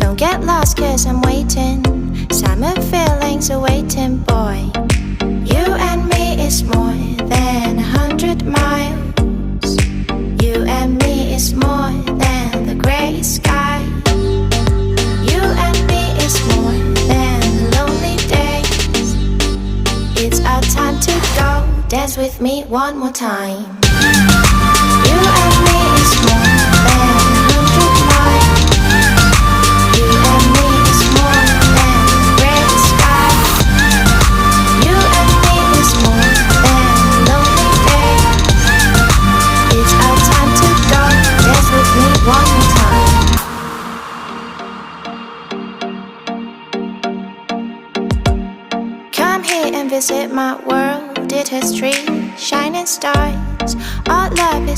Don't get lost cause I'm waiting. Summer feelings are waiting, boy. You and me is more than 100 miles. You and me is more than the gray sky. You and me is more than lonely days. It's our time to go. Dance with me one more time. You and me is more than 100 miles. You and me is more than gray sky. You and me is more than lonely days. It's our time to go. Dance with me one more time. Come here and visit my world. It has trees, shining stars. Our love is